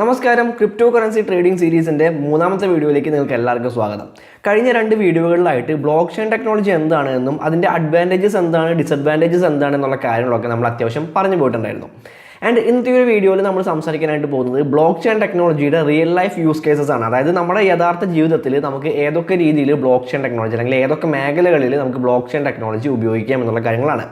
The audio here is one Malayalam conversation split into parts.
നമസ്കാരം. ക്രിപ്റ്റോ കറൻസി ട്രേഡിംഗ് സീരീസിൻ്റെ മൂന്നാമത്തെ വീഡിയോയിലേക്ക് നിങ്ങൾക്ക് എല്ലാവർക്കും സ്വാഗതം. കഴിഞ്ഞ രണ്ട് വീഡിയോകളിലായിട്ട് ബ്ലോക്ക് ചെയിൻ ടെക്നോളജി എന്താണ് എന്നും അതിൻ്റെ അഡ്വാൻറ്റേജസ് എന്താണ്, ഡിസഡ്വാൻറ്റേജസ് എന്താണ് എന്നുള്ള കാര്യങ്ങളൊക്കെ നമ്മൾ അത്യാവശ്യം പറഞ്ഞു പോയിട്ടുണ്ടായിരുന്നു. ആൻഡ് ഇന്നത്തെ ഒരു വീഡിയോയിൽ നമ്മൾ സംസാരിക്കാനായിട്ട് പോകുന്നത് ബ്ലോക്ക് ചെയിൻ ടെക്നോളജിയുടെ റിയൽ ലൈഫ് യൂസ് കേസസ് ആണ്. അതായത് നമ്മുടെ യഥാർത്ഥ ജീവിതത്തിൽ നമുക്ക് ഏതൊക്കെ രീതിയിൽ ബ്ലോക്ക് ചെയിൻ ടെക്നോളജി അല്ലെങ്കിൽ ഏതൊക്കെ മേഖലകളിൽ നമുക്ക് ബ്ലോക്ക് ചെയിൻ ടെക്നോളജി ഉപയോഗിക്കാം എന്നുള്ള കാര്യങ്ങളാണ്.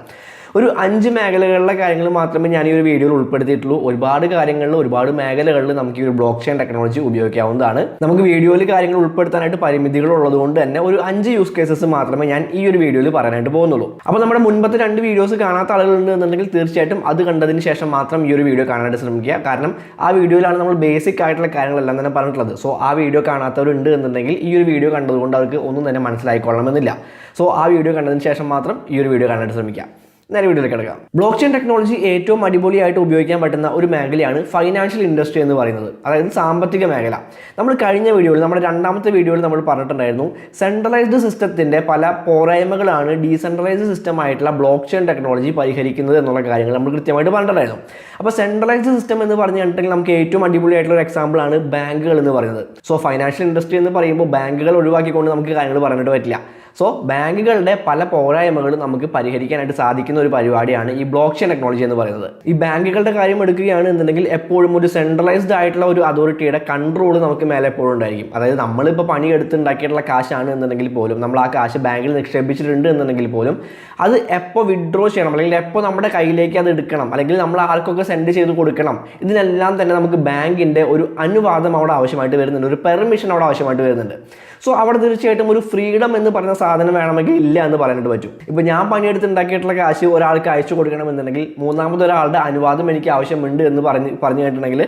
ഒരു 5 മേഖലകളിലെ കാര്യങ്ങൾ മാത്രമേ ഞാൻ ഈ ഒരു വീഡിയോയിൽ ഉൾപ്പെടുത്തിയിട്ടുള്ളൂ. ഒരുപാട് കാര്യങ്ങളിൽ ഒരുപാട് മേഖലകളിൽ നമുക്ക് ഈ ഒരു ബ്ലോക്ക് ചെയിൻ ടെക്നോളജി ഉപയോഗിക്കാവുന്നതാണ്. നമുക്ക് വീഡിയോയിൽ കാര്യങ്ങൾ ഉൾപ്പെടുത്താനായിട്ട് പരിമിതികൾ ഉള്ളതുകൊണ്ട് തന്നെ ഒരു 5 യൂസ് കേസസ് മാത്രമേ ഞാൻ ഈ ഒരു വീഡിയോയിൽ പറയാനായിട്ട് പോകുന്നുള്ളൂ. അപ്പോൾ നമ്മുടെ മുൻപത്തെ 2 വീഡിയോസ് കാണാത്ത ആളുകളുണ്ട് എന്നുണ്ടെങ്കിൽ തീർച്ചയായിട്ടും അത് കണ്ടതിന് ശേഷം മാത്രം ഈ ഒരു വീഡിയോ കാണാനായിട്ട് ശ്രമിക്കുക. കാരണം ആ വീഡിയോയിലാണ് നമ്മൾ ബേസിക് ആയിട്ടുള്ള കാര്യങ്ങളെല്ലാം തന്നെ പറഞ്ഞിട്ടുള്ളത്. സോ ആ വീഡിയോ കാണാത്തവരുണ്ട് എന്നുണ്ടെങ്കിൽ ഈ ഒരു വീഡിയോ കണ്ടതുകൊണ്ട് അവർക്ക് ഒന്നും തന്നെ മനസ്സിലായിക്കൊള്ളണമെന്നില്ല. സോ ആ വീഡിയോ കണ്ടതിന് ശേഷം മാത്രം ഈ ഒരു വീഡിയോ കാണാനായിട്ട് ശ്രമിക്കുക. നേരെ വീഡിയോയിലേക്ക് കിടക്കാം. ബ്ലോക്ക് ചെയിൻ ടെക്നോളജി ഏറ്റവും അടിപൊളിയായിട്ട് ഉപയോഗിക്കാൻ പറ്റുന്ന ഒരു മേഖലയാണ് ഫൈനാൻഷ്യൽ ഇൻഡസ്ട്രി എന്ന് പറയുന്നത്, അതായത് സാമ്പത്തിക മേഖല. നമ്മൾ കഴിഞ്ഞ വീഡിയോയിൽ, നമ്മുടെ രണ്ടാമത്തെ വീഡിയോയിൽ നമ്മൾ പറഞ്ഞിട്ടുണ്ടായിരുന്നു, സെൻട്രലൈസ്ഡ് സിസ്റ്റത്തിൻ്റെ പല പോരായ്മകളാണ് ഡീസെൻട്രലൈസ്ഡ് സിസ്റ്റം ആയിട്ടുള്ള ബ്ലോക്ക് ചെയിൻ ടെക്നോളജി പരിഹരിക്കുന്നത് എന്നുള്ള കാര്യങ്ങൾ നമ്മൾ കൃത്യമായിട്ട് പറഞ്ഞിട്ടുണ്ടായിരുന്നു. അപ്പോൾ സെൻട്രലൈസ്ഡ് സിസ്റ്റം എന്ന് പറഞ്ഞിട്ടുണ്ടെങ്കിൽ നമുക്ക് ഏറ്റവും അടിപൊളിയായിട്ടുള്ള ഒരു എക്സാമ്പിൾ ആണ് ബാങ്കുകൾ എന്ന് പറയുന്നത്. സോ ഫൈനാൻഷ്യൽ ഇൻഡസ്ട്രി എന്ന് പറയുമ്പോൾ ബാങ്കുകൾ ഒഴിവാക്കിക്കൊണ്ട് നമുക്ക് കാര്യങ്ങൾ പറയാനായിട്ട് പറ്റില്ല. സോ ബാങ്കുകളുടെ പല പോരായ്മകളും നമുക്ക് പരിഹരിക്കാനായിട്ട് സാധിക്കുന്ന ഒരു പരിപാടിയാണ് ഈ ബ്ലോക്ക് ചെയിൻ ടെക്നോളജി എന്ന് പറയുന്നത്. ഈ ബാങ്കുകളുടെ കാര്യം എടുക്കുകയാണ് എന്നുണ്ടെങ്കിൽ എപ്പോഴും ഒരു സെൻട്രലൈസ്ഡ് ആയിട്ടുള്ള ഒരു അതോറിറ്റിയുടെ കൺട്രോൾ നമുക്ക് മേലെ എപ്പോഴും ഉണ്ടായിരിക്കും. അതായത് നമ്മളിപ്പോൾ പണിയെടുത്ത് ഉണ്ടാക്കിയിട്ടുള്ള കാശാണ് എന്നുണ്ടെങ്കിൽ പോലും, നമ്മൾ ആ കാശ് ബാങ്കിൽ നിക്ഷേപിച്ചിട്ടുണ്ട് എന്നുണ്ടെങ്കിൽ പോലും അത് എപ്പോൾ വിഡ്രോ ചെയ്യണം, അല്ലെങ്കിൽ എപ്പോൾ നമ്മുടെ കയ്യിലേക്ക് അത് എടുക്കണം, അല്ലെങ്കിൽ നമ്മൾ ആർക്കൊക്കെ സെൻഡ് ചെയ്ത് കൊടുക്കണം, ഇതിനെല്ലാം തന്നെ നമുക്ക് ബാങ്കിൻ്റെ ഒരു അനുവാദം അവിടെ ആവശ്യമായിട്ട് വരുന്നുണ്ട്, ഒരു പെർമിഷൻ അവിടെ ആവശ്യമായിട്ട് വരുന്നുണ്ട്. സോ അവിടെ തീർച്ചയായിട്ടും ഒരു ഫ്രീഡം എന്ന് പറയുന്ന സാധനം വേണമെങ്കിൽ ഇല്ല എന്ന് പറയാനായിട്ട് പറ്റും. ഇപ്പോൾ ഞാൻ പണിയെടുത്ത് ഉണ്ടാക്കിയിട്ടുള്ള കാശ് ഒരാൾക്ക് അയച്ചു കൊടുക്കണമെന്നുണ്ടെങ്കിൽ മൂന്നാമതൊരാളുടെ അനുവാദം എനിക്ക് ആവശ്യമുണ്ട് എന്ന് പറഞ്ഞു കേട്ടിട്ടുണ്ടെങ്കിൽ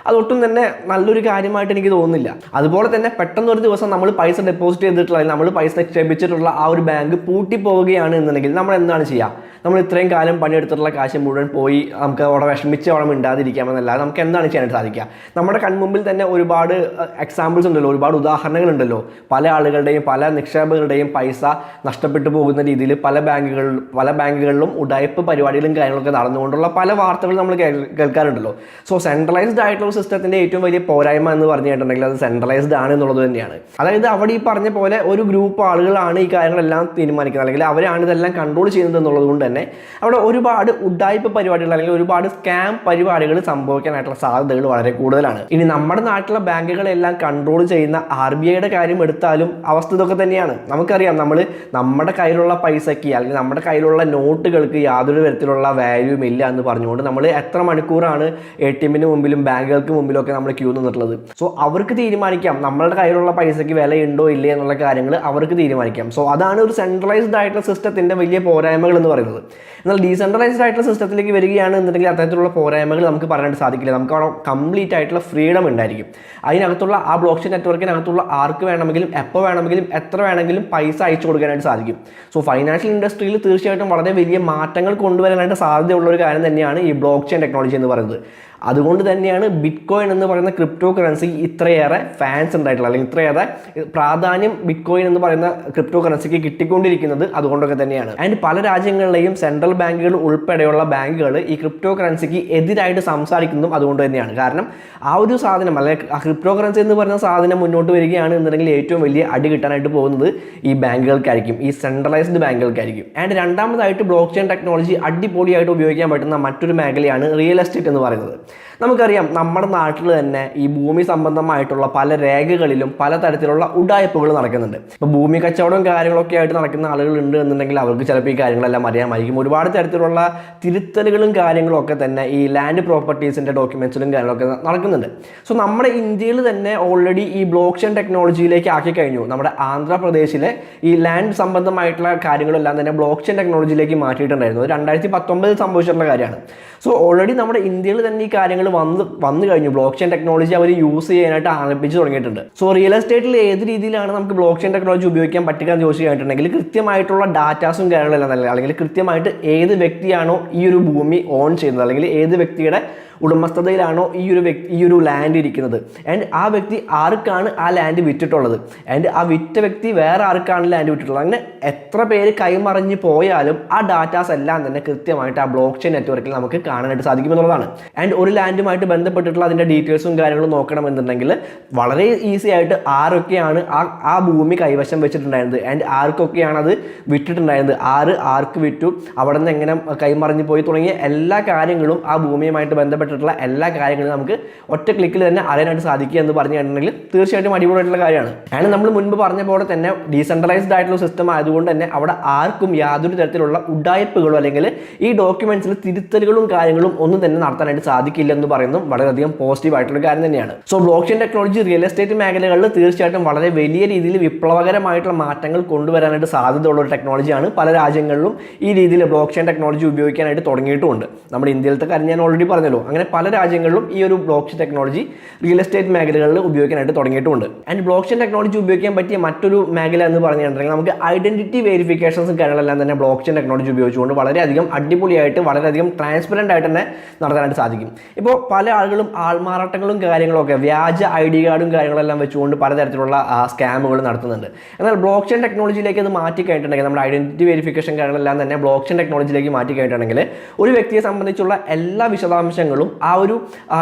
അതൊട്ടും തന്നെ നല്ലൊരു കാര്യമായിട്ട് എനിക്ക് തോന്നുന്നില്ല. അതുപോലെ തന്നെ പെട്ടെന്നൊരു ദിവസം നമ്മൾ പൈസ ഡെപ്പോസിറ്റ് ചെയ്തിട്ടുള്ള, നമ്മൾ പൈസ നിക്ഷേപിച്ചിട്ടുള്ള ആ ഒരു ബാങ്ക് പൂട്ടി പോവുകയാണ് എന്നുണ്ടെങ്കിൽ നമ്മൾ എന്താണ് ചെയ്യുക? നമ്മൾ ഇത്രയും കാലം പണിയെടുത്തിട്ടുള്ള കാശ് മുഴുവൻ പോയി നമുക്ക് അവിടെ വിഷമിച്ച് അവിടെ മിണ്ടാതിരിക്കാമെന്നല്ലാതെ നമുക്ക് എന്താണ് ചെയ്യാനായിട്ട് സാധിക്കുക? നമ്മുടെ കൺമുമ്പിൽ തന്നെ ഒരുപാട് എക്സാമ്പിൾസ് ഉണ്ടല്ലോ, ഒരുപാട് ഉദാഹരണങ്ങളുണ്ടല്ലോ. പല ആളുകളുടെയും പല നിക്ഷേപകരുടെയും പൈസ നഷ്ടപ്പെട്ടു പോകുന്ന രീതിയിൽ പല ബാങ്കുകളിലും ഉടായ്പ പരിപാടികളും കാര്യങ്ങളൊക്കെ നടന്നുകൊണ്ടുള്ള പല വാർത്തകൾ നമ്മൾ കേൾക്കാറുണ്ടല്ലോ. സോ സെൻട്രലൈസ്ഡ് ആയിട്ടുള്ള സിസ്റ്റത്തിൻ്റെ ഏറ്റവും വലിയ പോരായ്മ എന്ന് പറഞ്ഞിട്ടുണ്ടെങ്കിൽ അത് സെൻട്രലൈസ്ഡ് ആണ് എന്നുള്ളത് തന്നെയാണ്. അതായത് അവിടെ ഈ പറഞ്ഞ പോലെ ഒരു ഗ്രൂപ്പ് ആളുകളാണ് ഈ കാര്യങ്ങളെല്ലാം തീരുമാനിക്കുന്നത്, അല്ലെങ്കിൽ അവരാണ് ഇതെല്ലാം കൺട്രോൾ ചെയ്യുന്നത് എന്നുള്ളത് കൊണ്ട് തന്നെ അവിടെ ഒരുപാട് ഉഡായ്പ പരിപാടികൾ അല്ലെങ്കിൽ ഒരുപാട് സ്കാം പരിപാടികൾ സംഭവിക്കാനായിട്ടുള്ള സാധ്യതകൾ വളരെ കൂടുതലാണ്. ഇനി നമ്മുടെ നാട്ടിലെ ബാങ്കുകളെല്ലാം കൺട്രോൾ ചെയ്യുന്ന RBIയുടെ കാര്യം എടുത്താലും അവസ്ഥ ഇതൊക്കെ തന്നെയാണ്. നമുക്കറിയാം, നമ്മുടെ കയ്യിലുള്ള പൈസയ്ക്ക് അല്ലെങ്കിൽ നമ്മുടെ കയ്യിലുള്ള നോട്ടുകൾക്ക് യാതൊരു തരത്തിലുള്ള വാല്യൂവും ഇല്ല എന്ന് പറഞ്ഞുകൊണ്ട് നമ്മൾ എത്ര മണിക്കൂറാണ് ATMന് മുമ്പിലും ബാങ്കുകൾക്ക് മുമ്പിലൊക്കെ നമ്മൾ ക്യൂ നിന്നിട്ടുള്ളത്. സോ അവർക്ക് തീരുമാനിക്കാം നമ്മളുടെ കയ്യിലുള്ള പൈസയ്ക്ക് വിലയുണ്ടോ ഇല്ലേ എന്നുള്ള കാര്യങ്ങൾ അവർക്ക് തീരുമാനിക്കാം. സോ അതാണ് ഒരു സെൻട്രലൈസ്ഡ് ആയിട്ടുള്ള സിസ്റ്റത്തിൻ്റെ വലിയ പോരായ്മകൾ എന്ന് പറയുന്നത്. എന്നാൽ ഡീസെൻട്രലൈസ്ഡ് ആയിട്ടുള്ള സിസ്റ്റത്തിലേക്ക് വരികയാണ് എന്നുണ്ടെങ്കിൽ അത്തരത്തിലുള്ള പോരായ്മകൾ നമുക്ക് പറയാനായിട്ട് സാധിക്കില്ല. നമുക്ക് അവിടെ കംപ്ലീറ്റ് ആയിട്ടുള്ള ഫ്രീഡം ഉണ്ടായിരിക്കും. അതിനകത്തുള്ള ആ ബ്ലോക്ക് ചെയിൻ നെറ്റ്വർക്കിനകത്തുള്ള ആർക്ക് വേണമെങ്കിലും എപ്പോൾ വേണമെങ്കിലും എത്ര വേണമെങ്കിലും പൈസ അയച്ചു കൊടുക്കാനായിട്ട് സാധിക്കും. സോ ഫൈനാൻഷ്യൽ ഇൻഡസ്ട്രിയിൽ തീർച്ചയായിട്ടും വളരെ വലിയ മാറ്റങ്ങൾ കൊണ്ടുവരാനായിട്ട് സാധ്യതയുള്ള ഒരു കാര്യം തന്നെയാണ് ഈ ബ്ലോക്ക് ചെയിൻ ടെക്നോളജി എന്ന് പറയുന്നത്. അതുകൊണ്ട് തന്നെയാണ് ബിറ്റ്കോയിൻ എന്ന് പറയുന്ന ക്രിപ്റ്റോ കറൻസി ഇത്രയേറെ ഫാൻസ് ഉണ്ടായിട്ടുള്ളത്, അല്ലെങ്കിൽ ഇത്രയേറെ പ്രാധാന്യം ബിറ്റ്കോയിൻ എന്ന് പറയുന്ന ക്രിപ്റ്റോ കറൻസിക്ക് കിട്ടിക്കൊണ്ടിരിക്കുന്നത് അതുകൊണ്ടൊക്കെ തന്നെയാണ്. ആൻഡ് പല രാജ്യങ്ങളിലെയും സെൻട്രൽ ബാങ്കുകൾ ഉൾപ്പെടെയുള്ള ബാങ്കുകൾ ഈ ക്രിപ്റ്റോ കറൻസിക്ക് എതിരായിട്ട് സംസാരിക്കുന്നതും അതുകൊണ്ട് തന്നെയാണ്. കാരണം ആ ഒരു സാധനം, അല്ലെങ്കിൽ ആ ക്രിപ്റ്റോ കറൻസി എന്ന് പറയുന്ന സാധനം മുന്നോട്ട് വരികയാണ് എന്നുണ്ടെങ്കിൽ ഏറ്റവും വലിയ അടി കിട്ടാനായിട്ട് പോകുന്നത് ഈ ബാങ്കുകൾക്കായിരിക്കും, ഈ സെൻട്രലൈസ്ഡ് ബാങ്കുകൾക്കായിരിക്കും. ആൻഡ് രണ്ടാമതായിട്ട് ബ്ലോക്ക് ചെയിൻ ടെക്നോളജി അടിപൊളിയായിട്ട് ഉപയോഗിക്കാൻ പറ്റുന്ന മറ്റൊരു മേഖലയാണ് റിയൽ എസ്റ്റേറ്റ് എന്ന് പറയുന്നത്. നമുക്കറിയാം, നമ്മുടെ നാട്ടിൽ തന്നെ ഈ ഭൂമി സംബന്ധമായിട്ടുള്ള പല രേഖകളിലും പലതരത്തിലുള്ള ഉഡായ്പകൾ നടക്കുന്നുണ്ട്. ഇപ്പോൾ ഭൂമി കച്ചവടവും കാര്യങ്ങളൊക്കെ ആയിട്ട് നടക്കുന്ന ആളുകളുണ്ട് എന്നുണ്ടെങ്കിൽ അവർക്ക് ചിലപ്പോൾ ഈ കാര്യങ്ങളെല്ലാം അറിയാമായിരിക്കും. ഒരുപാട് തരത്തിലുള്ള തിരുത്തലുകളും കാര്യങ്ങളും ഒക്കെ തന്നെ ഈ ലാൻഡ് പ്രോപ്പർട്ടീസിൻ്റെ ഡോക്യുമെൻറ്റ്സിലും കാര്യങ്ങളൊക്കെ നടക്കുന്നുണ്ട്. സോ നമ്മുടെ ഇന്ത്യയിൽ തന്നെ ഓൾറെഡി ഈ ബ്ലോക്ക് ചെയിൻ ടെക്നോളജിയിലേക്ക് ആക്കി കഴിഞ്ഞു. നമ്മുടെ ആന്ധ്രാപ്രദേശിലെ ഈ ലാൻഡ് സംബന്ധമായിട്ടുള്ള കാര്യങ്ങളെല്ലാം തന്നെ ബ്ലോക്ക് ചെയിൻ ടെക്നോളജിയിലേക്ക് മാറ്റിയിട്ടുണ്ടായിരുന്നു. 2019 സംഭവിച്ചിട്ടുള്ള കാര്യമാണ്. സോ ഓൾറെഡി നമ്മുടെ ഇന്ത്യയിൽ തന്നെ ഈ കാര്യങ്ങൾ വന്നു കഴിഞ്ഞു. ബ്ലോക്ക് ചെയിൻ ടെക്നോളജി അവർ യൂസ് ചെയ്യാനായിട്ട് ആരംഭിച്ചു തുടങ്ങിയിട്ടുണ്ട്. സോ റിയൽ എസ്റ്റേറ്റിൽ ഏത് രീതിയിലാണ് നമുക്ക് ബ്ലോക്ക് ചെയിൻ ടെക്നോളജി ഉപയോഗിക്കാൻ പറ്റുക എന്ന് ചോദിച്ചു കഴിഞ്ഞിട്ടുണ്ടെങ്കിൽ കൃത്യമായിട്ടുള്ള ഡാറ്റാസും കാര്യങ്ങളെല്ലാം തന്നെ, അല്ലെങ്കിൽ കൃത്യമായിട്ട് ഏത് വ്യക്തിയാണോ ഈ ഒരു ഭൂമി ഓൺ ചെയ്യുന്നത്, അല്ലെങ്കിൽ ഏത് വ്യക്തിയുടെ ഉടമസ്ഥതയിലാണോ ഈ ഒരു ലാൻഡ് ഇരിക്കുന്നത്, ആൻഡ് ആ വ്യക്തി ആർക്കാണ് ആ ലാൻഡ് വിറ്റിട്ടുള്ളത്, ആൻഡ് ആ വിറ്റ വ്യക്തി വേറെ ആർക്കാണ് ലാൻഡ് വിറ്റിട്ടുള്ളത്. അങ്ങനെ എത്ര പേര് കൈമറിഞ്ഞ് പോയാലും ആ ഡാറ്റാസ് എല്ലാം തന്നെ കൃത്യമായിട്ട് ആ ബ്ലോക്ക് ചെയിൻ നെറ്റ്വർക്കിൽ നമുക്ക് കാണാനായിട്ട് സാധിക്കുമെന്നുള്ളതാണ്. ആൻഡ് ഒരു ലാൻഡുമായിട്ട് ബന്ധപ്പെട്ടിട്ടുള്ള അതിൻ്റെ ഡീറ്റെയിൽസും കാര്യങ്ങളും നോക്കണമെന്നുണ്ടെങ്കിൽ വളരെ ഈസി ആയിട്ട് ആരൊക്കെയാണ് ആ ഭൂമി കൈവശം വെച്ചിട്ടുണ്ടായിരുന്നത്, ആൻഡ് ആർക്കൊക്കെയാണ് അത് വിറ്റിട്ടുണ്ടായിരുന്നത്, ആർക്ക് വിറ്റു, അവിടെ നിന്ന് എങ്ങനെ കൈമറിഞ്ഞ് പോയി തുടങ്ങിയ എല്ലാ കാര്യങ്ങളും, ആ ഭൂമിയുമായിട്ട് ബന്ധപ്പെട്ടിട്ടുള്ള എല്ലാ കാര്യങ്ങളും നമുക്ക് ഒറ്റ ക്ലിക്കിൽ തന്നെ അറിയാനായിട്ട് സാധിക്കുക എന്ന് പറഞ്ഞു കഴിഞ്ഞിട്ടുണ്ടെങ്കിൽ തീർച്ചയായിട്ടും അടിപൊളിയായിട്ടുള്ള കാര്യമാണ്. ആൻഡ് നമ്മൾ മുൻപ് പറഞ്ഞ പോലെ തന്നെ ഡീസെൻട്രലൈസ്ഡ് ആയിട്ടുള്ള സിസ്റ്റം ആയതുകൊണ്ട് തന്നെ അവിടെ ആർക്കും യാതൊരു തരത്തിലുള്ള ഉഡായിപ്പുകളോ അല്ലെങ്കിൽ ഈ ഡോക്യുമെന്റ്സിൽ തിരുത്തലുകളും കാര്യങ്ങളും ഒന്നും തന്നെ നടത്താനായിട്ട് സാധിക്കില്ല എന്ന് പറയുന്നത് വളരെയധികം പോസിറ്റീവ് ആയിട്ടുള്ള കാര്യം തന്നെയാണ്. So block chain technology real estate മേഖലകളിൽ തീർച്ചയായിട്ടും വളരെ വലിയ രീതിയിൽ വിപ്ലവകരമായിട്ടുള്ള മാറ്റങ്ങൾ കൊണ്ടുവരാനായിട്ട് സാധ്യതയുള്ള ഒരു ടെക്നോളജിയാണ്. പല രാജ്യങ്ങളിലും ഈ രീതിയിൽ ബ്ലോക്ക് ചെയിൻ ടെക്നോളജി ഉപയോഗിക്കാനായിട്ട് തുടങ്ങിയിട്ടുമുണ്ട്. നമ്മുടെ ഇന്ത്യയിലത്തെ കാര്യം ഞാൻ ഓൾറെഡി പറഞ്ഞല്ലോ. അങ്ങനെ പല രാജ്യങ്ങളിലും ഈ ഒരു block chain technology real estate മേഖലകളിൽ ഉപയോഗിക്കാനായിട്ട് തുടങ്ങിയിട്ടുണ്ട്. ആൻഡ് ബ്ലോക്ക് ചെയിൻ ടെക്നോളജി ഉപയോഗിക്കാൻ പറ്റിയ മറ്റൊരു മേഖല എന്ന് പറഞ്ഞിട്ടുണ്ടെങ്കിൽ നമുക്ക് ഐഡന്റിറ്റി വെരിഫിക്കേഷൻസും കാര്യങ്ങളെല്ലാം തന്നെ ബ്ലോക്ക് ചെയിൻ ടെക്നോളജി ഉപയോഗിച്ചുകൊണ്ട് വളരെയധികം അടിപൊളിയായിട്ട് വളരെയധികം ട്രാൻസ്പെറൻ്റ് ആയിട്ട് തന്നെ നടത്താനായിട്ട് സാധിക്കും. ഇപ്പോൾ പല ആളുകളും ആൾമാറാട്ടങ്ങളും കാര്യങ്ങളൊക്കെ വ്യാജ ID കാർഡും കാര്യങ്ങളെല്ലാം വെച്ചുകൊണ്ട് പലതരത്തിലുള്ള സ്കാമുകൾ നടത്തുന്നുണ്ട്. എന്നാൽ ബ്ലോക്ക് ചെയിൻ ടെക്നോളജിയിലേക്ക് അത് മാറ്റി കഴിഞ്ഞിട്ടുണ്ടെങ്കിൽ നമ്മുടെ ഐഡന്റിറ്റി വെരിഫിക്കേഷൻ കാര്യങ്ങളെല്ലാം തന്നെ ബ്ലോക്ക് ചെയിൻ ടെക്നോളജിയിലേക്ക് മാറ്റി കഴിഞ്ഞിട്ടുണ്ടെങ്കിൽ ഒരു വ്യക്തിയെ സംബന്ധിച്ചുള്ള എല്ലാ വിശദാംശങ്ങളും ആ ഒരു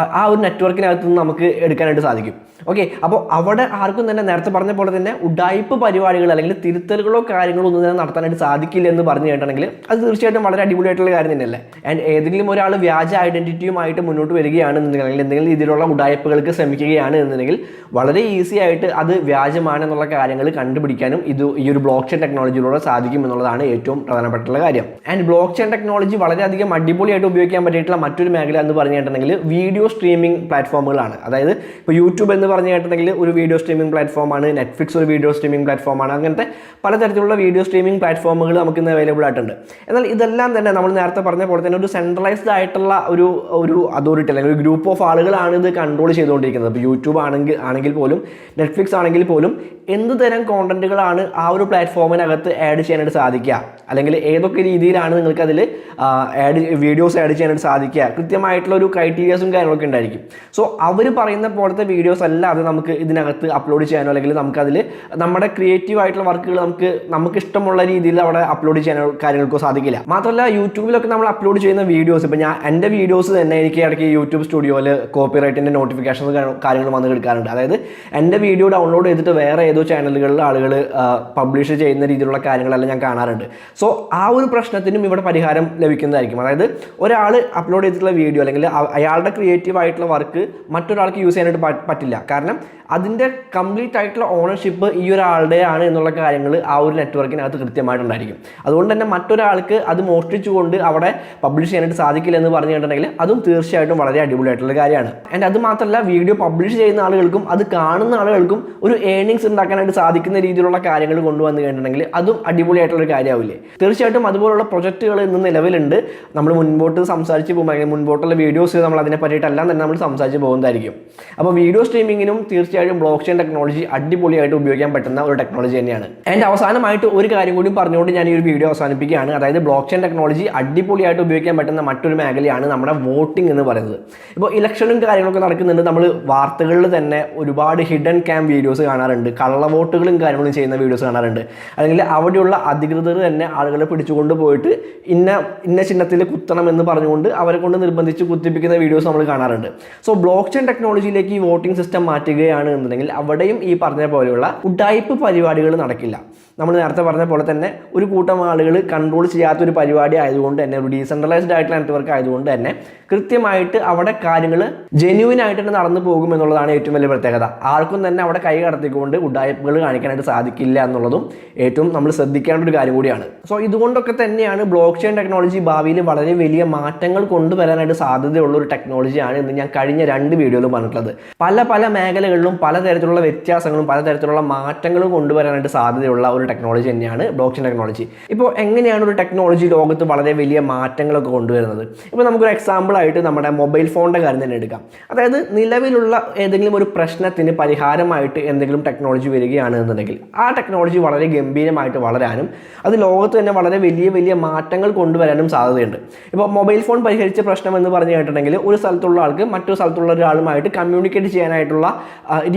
നെറ്റ്വർക്കിനകത്ത് നിന്ന് നമുക്ക് എടുക്കാനായിട്ട് സാധിക്കും. ഓക്കെ, അപ്പോൾ അവിടെ ആർക്കും തന്നെ നേരത്തെ പറഞ്ഞ പോലെ തന്നെ ഉഡായിപ്പ് പരിപാടികൾ അല്ലെങ്കിൽ തിരുത്തലുകളോ കാര്യങ്ങളോ ഒന്നും തന്നെ നടത്താനായിട്ട് സാധിക്കില്ല എന്ന് പറഞ്ഞു കേട്ടിട്ടുണ്ടെങ്കിൽ അത് തീർച്ചയായിട്ടും വളരെ അടിപൊളിയായിട്ടുള്ള കാര്യം തന്നെയല്ലേ. ആൻഡ് ഏതെങ്കിലും ഒരാൾ വ്യാജ ഐഡന്റിറ്റിയുമായിട്ട് മുന്നോട്ട് വരികയാണെന്നുണ്ടെങ്കിൽ എന്തെങ്കിലും രീതിയിലുള്ള ഉഡായിപ്പുകൾക്ക് ശ്രമിക്കുകയാണ് എന്നുണ്ടെങ്കിൽ വളരെ ഈസി ആയിട്ട് അത് വ്യാജമാണെന്നുള്ള കാര്യങ്ങൾ കണ്ടുപിടിക്കാനും ഈ ഒരു ബ്ലോക്ക് ചെയിൻ ടെക്നോളജിയിലൂടെ സാധിക്കും എന്നുള്ളതാണ് ഏറ്റവും പ്രധാനപ്പെട്ടുള്ള കാര്യം. ആൻഡ് ബ്ലോക്ക് ചെയിൻ ടെക്നോളജി വളരെയധികം അടിപൊളിയായിട്ട് ഉപയോഗിക്കാൻ പറ്റിയിട്ടുള്ള മറ്റൊരു മേഖല എന്ന് പറഞ്ഞു കേട്ടിട്ടുണ്ടെങ്കിൽ വീഡിയോ സ്ട്രീമിംഗ് പ്ലാറ്റ്ഫോമുകളാണ്. അതായത് ഇപ്പോൾ യൂട്യൂബ് എന്ന് പറഞ്ഞു കേട്ടിട്ടുണ്ടെങ്കിൽ ഒരു വീഡിയോ സ്ട്രീമിംഗ് പ്ലാറ്റ്ഫോമാണ്, നെറ്റ്ഫ്ലിക്സ് ഒരു വീഡിയോ സ്ട്രീമിംഗ് പ്ലാറ്റ്ഫോമാണ്. അങ്ങനത്തെ പലതരത്തിലുള്ള വീഡിയോ സ്ട്രീമിംഗ് പ്ലാറ്റ്ഫോമുകൾ നമുക്ക് ഇന്ന് അവൈലബിൾ ആയിട്ടുണ്ട്. എന്നാൽ ഇതെല്ലാം തന്നെ നമ്മൾ നേരത്തെ പറഞ്ഞ പോലെ തന്നെ ഒരു സെൻട്രലൈസ്ഡ് ആയിട്ടുള്ള ഒരു അതോറിറ്റി അല്ലെങ്കിൽ ഒരു ഗ്രൂപ്പ് ഓഫ് ആളുകളാണ് ഇത് കൺട്രോൾ ചെയ്തുകൊണ്ടിരിക്കുന്നത്. ഇപ്പോൾ യൂട്യൂബ് ആണെങ്കിൽ പോലും നെറ്റ്ഫ്ലിക്സ് ആണെങ്കിൽ പോലും എന്ത് തരം കോണ്ടന്റുകളാണ് ആ ഒരു പ്ലാറ്റ്ഫോമിനകത്ത് ആഡ് ചെയ്യാനായിട്ട് സാധിക്കുക, അല്ലെങ്കിൽ ഏതൊക്കെ രീതിയിലാണ് നിങ്ങൾക്ക് അതിൽ വീഡിയോസ് ആഡ് ചെയ്യാനായിട്ട് സാധിക്കുക, കൃത്യമായിട്ടുള്ള ഒരു ക്രൈറ്റീരിയാസും കാര്യങ്ങളൊക്കെ ഉണ്ടായിരിക്കും. സോ അവർ പറയുന്ന പോലത്തെ വീഡിയോസ് അല്ലാതെ നമുക്ക് ഇതിനകത്ത് അപ്ലോഡ് ചെയ്യാനോ അല്ലെങ്കിൽ നമുക്കതിൽ നമ്മുടെ ക്രിയേറ്റീവ് ആയിട്ടുള്ള വർക്കുകൾ നമുക്ക് ഇഷ്ടമുള്ള രീതിയിൽ അവിടെ അപ്ലോഡ് ചെയ്യാനോ കാര്യങ്ങൾക്കോ സാധിക്കില്ല. മാത്രമല്ല യൂട്യൂബിലൊക്കെ നമ്മൾ അപ്ലോഡ് ചെയ്യുന്ന വീഡിയോസ്, ഇപ്പോൾ എൻ്റെ വീഡിയോസ് തന്നെ എനിക്ക് ഇടയ്ക്ക് യൂട്യൂബ് സ്റ്റുഡിയോയിൽ കോപ്പിറൈറ്റിൻ്റെ നോട്ടിഫിക്കേഷൻസ് കാര്യങ്ങൾ വന്ന് എടുക്കാറുണ്ട്. അതായത് എൻ്റെ വീഡിയോ ഡൗൺലോഡ് ചെയ്തിട്ട് വേറെ ഏതോ ചാനലുകളിൽ ആളുകൾ പബ്ലിഷ് ചെയ്യുന്ന രീതിയിലുള്ള കാര്യങ്ങളെല്ലാം ഞാൻ കാണാറുണ്ട്. സോ ആ ഒരു പ്രശ്നത്തിനും ഇവിടെ പരിഹാരം ലഭിക്കുന്നതായിരിക്കും. അതായത് ഒരാൾ അപ്ലോഡ് ചെയ്തിട്ടുള്ള വീഡിയോ അല്ലെങ്കിൽ അയാളുടെ ക്രിയേറ്റീവ് ആയിട്ടുള്ള വർക്ക് മറ്റൊരാൾക്ക് യൂസ് ചെയ്യാനായിട്ട് പറ്റില്ല. കാരണം അതിൻ്റെ കംപ്ലീറ്റ് ആയിട്ടുള്ള ഓണർഷിപ്പ് ഈ ഒരാളുടെ ആണ് എന്നുള്ള കാര്യങ്ങൾ ആ ഒരു നെറ്റ്വർക്കിനകത്ത് കൃത്യമായിട്ടുണ്ടായിരിക്കും. അതുകൊണ്ട് തന്നെ മറ്റൊരാൾക്ക് അത് മോഷ്ടിച്ചുകൊണ്ട് അവിടെ പബ്ലിഷ് ചെയ്യാനായിട്ട് സാധിക്കില്ല എന്ന് പറഞ്ഞു കഴിഞ്ഞിട്ടുണ്ടെങ്കിൽ അതും തീർച്ചയായിട്ടും വളരെ അടിപൊളിയായിട്ടുള്ള കാര്യമാണ്. ആൻഡ് അത് മാത്രമല്ല വീഡിയോ പബ്ലിഷ് ചെയ്യുന്ന ആളുകൾക്കും അത് കാണുന്ന ആളുകൾക്കും ഒരു ഏർണിങ്സ് ഉണ്ടാക്കാനായിട്ട് സാധിക്കുന്ന രീതിയിലുള്ള കാര്യങ്ങൾ കൊണ്ടുവന്നു കഴിഞ്ഞിട്ടുണ്ടെങ്കിൽ അതും അടിപൊളിയായിട്ടുള്ള കാര്യമാവില്ലേ. തീർച്ചയായിട്ടും അതുപോലുള്ള പ്രൊജക്റ്റുകൾ ഇന്ന് നിലവിലുണ്ട്. നമ്മൾ മുൻപോട്ട് സംസാരിച്ച് പോകുമ്പോൾ അല്ലെങ്കിൽ മുൻപോട്ടുള്ള വീഡിയോസ് നമ്മൾ അതിനെ പറ്റിയിട്ടെല്ലാം തന്നെ നമ്മൾ സംസാരിച്ച് പോകുന്നതായിരിക്കും. അപ്പോൾ വീഡിയോ സ്ട്രീമിങ്ങിനും തീർച്ചയായിട്ടും ബ്ലോക്ക് ചെയിൻ ടെക്നോളജി അടിപൊളിയായിട്ട് ഉപയോഗിക്കാൻ പറ്റുന്ന ഒരു ടെക്നോളജി തന്നെയാണ്. ആൻഡ് അവസാനമായിട്ട് ഒരു കാര്യം കൂടി പറഞ്ഞുകൊണ്ട് ഞാൻ ഈ ഒരു വീഡിയോ അവസാനിപ്പിക്കുകയാണ്. അതായത് ബ്ലോക്ക് ചെയിൻ ടെക്നോളജി അടിപൊളിയായിട്ട് ഉപയോഗിക്കാൻ പറ്റുന്ന മറ്റൊരു മേഖലയാണ് നമ്മുടെ വോട്ടിംഗ് എന്ന് പറയുന്നത്. ഇപ്പോൾ ഇലക്ഷനും കാര്യങ്ങളൊക്കെ നടക്കുന്നുണ്ട്. നമ്മൾ വാർത്തകളിൽ തന്നെ ഒരുപാട് ഹിഡൻ ക്യാം വീഡിയോസ് കാണാറുണ്ട്, കള്ളവോട്ടുകളും കാര്യങ്ങളും ചെയ്യുന്ന വീഡിയോസ് കാണാറുണ്ട്. അല്ലെങ്കിൽ അവിടെയുള്ള അധികൃതർ തന്നെ ആളുകളെ പിടിച്ചുകൊണ്ട് പോയിട്ട് ഇന്ന ചിഹ്നത്തിൽ കുത്തണം എന്ന് പറഞ്ഞുകൊണ്ട് അവരെ കൊണ്ട് നിർബന്ധിച്ച് കുത്തിപ്പിക്കുന്ന വീഡിയോസ് നമ്മൾ കാണാറുണ്ട്. സോ ബ്ലോക്ക് ചെയിൻ ടെക്നോളജിയിലേക്ക് ഈ വോട്ടിംഗ് സിസ്റ്റം മാറ്റുകയാണ് എന്നുണ്ടെങ്കിൽ അവിടെയും ഈ പറഞ്ഞ പോലെയുള്ള ഉഡായിപ്പ് പരിപാടികൾ നടക്കില്ല. നമ്മൾ നേരത്തെ പറഞ്ഞ പോലെ തന്നെ ഒരു കൂട്ടം ആളുകൾ കൺട്രോൾ ചെയ്യാത്തൊരു പരിപാടി ആയതുകൊണ്ട് തന്നെ, ഒരു ഡീസെൻട്രലൈസ്ഡ് ആയിട്ടുള്ള നെറ്റ്വർക്ക് ആയതുകൊണ്ട് തന്നെ കൃത്യമായിട്ട് അവിടെ കാര്യങ്ങൾ ജെന്യൂൻ ആയിട്ട് തന്നെ നടന്നു പോകും എന്നുള്ളതാണ് ഏറ്റവും വലിയ പ്രത്യേകത. ആർക്കും തന്നെ അവിടെ കൈ കടത്തിക്കൊണ്ട് ഉഡായിപ്പുകൾ കാണിക്കാനായിട്ട് സാധിക്കില്ല എന്നുള്ളതും ഏറ്റവും നമ്മൾ ശ്രദ്ധിക്കേണ്ട ഒരു കാര്യം കൂടിയാണ്. സോ ഇതുകൊണ്ടൊക്കെ തന്നെയാണ് ബ്ലോക്ക് ചെയിൻ ടെക്നോളജി ഭാവിയിൽ വളരെ വലിയ മാറ്റങ്ങൾ കൊണ്ടുവരാനായിട്ട് സാധ്യതയുള്ള ഒരു ടെക്നോളജിയാണ് എന്ന് ഞാൻ കഴിഞ്ഞ 2 വീഡിയോയിലും പറഞ്ഞിട്ടുള്ളത്. പല മേഖലകളിലും പലതരത്തിലുള്ള വ്യത്യാസങ്ങളും പലതരത്തിലുള്ള മാറ്റങ്ങളും കൊണ്ടുവരാനായിട്ട് സാധ്യതയുള്ള ഒരു ടെക്നോളജി തന്നെയാണ് ബ്ലോക്ക് ചെയിൻ ടെക്നോളജി. ഇപ്പോൾ എങ്ങനെയാണ് ഒരു ടെക്നോളജി ലോകത്ത് വളരെ വലിയ മാറ്റങ്ങളൊക്കെ കൊണ്ടുവരുന്നത്? ഇപ്പോൾ നമുക്കൊരു എക്സാമ്പിൾ ആയിട്ട് നമ്മുടെ മൊബൈൽ ഫോണിൻ്റെ കാര്യം തന്നെ എടുക്കാം. അതായത് നിലവിലുള്ള ഏതെങ്കിലും ഒരു പ്രശ്നത്തിന് പരിഹാരമായിട്ട് എന്തെങ്കിലും ടെക്നോളജി വരികയാണ് എന്നുണ്ടെങ്കിൽ ആ ടെക്നോളജി വളരെ ഗംഭീരമായിട്ട് വളരാനും അത് ലോകത്ത് തന്നെ വളരെ വലിയ വലിയ മാറ്റങ്ങൾ കൊണ്ടുവരാനും സാധ്യതയുണ്ട്. ഇപ്പോൾ മൊബൈൽ ഫോൺ പരിഹരിച്ച പ്രശ്നം എന്ന് പറഞ്ഞു കേട്ടിട്ടുണ്ടെങ്കിൽ ഒരു സ്ഥലത്തുള്ള ആൾക്ക് മറ്റൊരു സ്ഥലത്തുള്ള ഒരാളുമായിട്ട് കമ്മ്യൂണിക്കേറ്റ് ചെയ്യാനായിട്ടുള്ള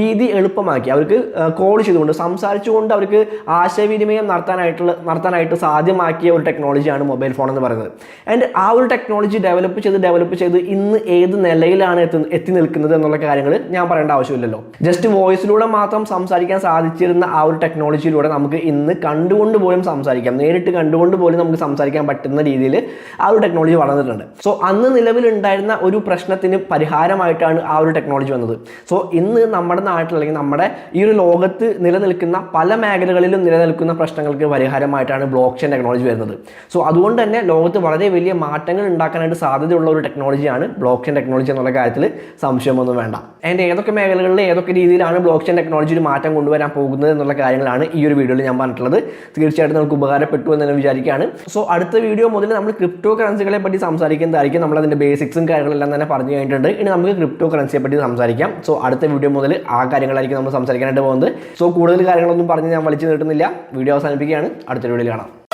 രീതി എളുപ്പമാക്കി. അവർക്ക് കോൾ ചെയ്തുകൊണ്ട് സംസാരിച്ചുകൊണ്ട് അവർക്ക് ആശയവിനിമയം നടത്താനായിട്ട് സാധ്യമാക്കിയ ഒരു ടെക്നോളജിയാണ് മൊബൈൽ ഫോൺ എന്ന് പറയുന്നത്. ആൻഡ് ആ ഒരു ടെക്നോളജി ഡെവലപ്പ് ചെയ്ത് ഇന്ന് ഏത് നിലയിലാണ് എത്തി നിൽക്കുന്നത് എന്നുള്ള കാര്യങ്ങൾ ഞാൻ പറയേണ്ട ആവശ്യമില്ലല്ലോ. ജസ്റ്റ് വോയിസിലൂടെ മാത്രം സംസാരിക്കാൻ സാധിച്ചിരുന്ന ആ ഒരു ടെക്നോളജിയിലൂടെ നമുക്ക് ഇന്ന് കണ്ടുകൊണ്ട് പോലും സംസാരിക്കാം, നേരിട്ട് കണ്ടുകൊണ്ട് പോലും നമുക്ക് സംസാരിക്കാൻ പറ്റുന്ന രീതിയിൽ ആ ഒരു ടെക്നോളജി വളർന്നിട്ടുണ്ട്. സോ അന്ന് നിലവിലുണ്ടായിരുന്ന ഒരു പ്രശ്നത്തിന് പരിഹാരമായിട്ടാണ് ആ ഒരു ടെക്നോളജി വന്നത്. സോ ഇന്ന് നമ്മുടെ നാട്ടിൽ അല്ലെങ്കിൽ നമ്മുടെ ഈ ഒരു ലോകത്ത് നിലനിൽക്കുന്ന പല മേഖലകളിലും നിലനിൽക്കുന്ന പ്രശ്നങ്ങൾക്ക് പരിഹാരമായിട്ടാണ് ബ്ലോക്ക് ചെയിൻ ടെക്നോളജി വരുന്നത്. സോ അതുകൊണ്ട് തന്നെ ലോകത്ത് വളരെ വലിയ മാറ്റങ്ങൾ ഉണ്ടാക്കാനായിട്ട് സാധ്യതയുള്ള ഒരു ടെക്നോളജിയാണ് ബ്ലോക്ക് ചെയിൻ ടെക്നോളജി എന്നുള്ള കാര്യത്തിൽ സംശയമൊന്നും വേണ്ട. അതിൻ്റെ ഏതൊക്കെ മേഖലകളിൽ ഏതൊക്കെ രീതിയിലാണ് ബ്ലോക്ക് ചെയിൻ ടെക്നോളജി ഒരു മാറ്റം കൊണ്ടുവരാൻ പോകുന്നത് എന്നുള്ള കാര്യങ്ങളാണ് ഈ ഒരു വീഡിയോയിൽ ഞാൻ പറഞ്ഞിട്ടുള്ളത്. തീർച്ചയായിട്ടും നമുക്ക് ഉപകാരപ്പെട്ടു എന്ന് ഞാൻ വിചാരിക്കുകയാണ്. സോ അടുത്ത വീഡിയോ മുതൽ നമ്മൾ ക്രിപ്റ്റോ കറൻസികളെ പറ്റി സംസാരിക്കുന്നതായിരിക്കും. നമ്മൾ അതിൻ്റെ ബേസിക്സും കാര്യങ്ങളെല്ലാം തന്നെ പറഞ്ഞു കഴിഞ്ഞിട്ടുണ്ട്. ഇനി നമുക്ക് ക്രിപ്റ്റോ കറൻസിയെ പറ്റി സംസാരിക്കാം. സോ അടുത്ത വീഡിയോ മുതൽ ആ കാര്യങ്ങളായിരിക്കും നമ്മൾ സംസാരിക്കാനായിട്ട് പോകുന്നത്. സോ കൂടുതൽ കാര്യങ്ങളൊന്നും പറഞ്ഞ് ഞാൻ വലിച്ചു നീട്ടുന്നില്ല, വീഡിയോ അവസാനിപ്പിക്കുകയാണ്. അടുത്ത വീഡിയോയിൽ കാണാം.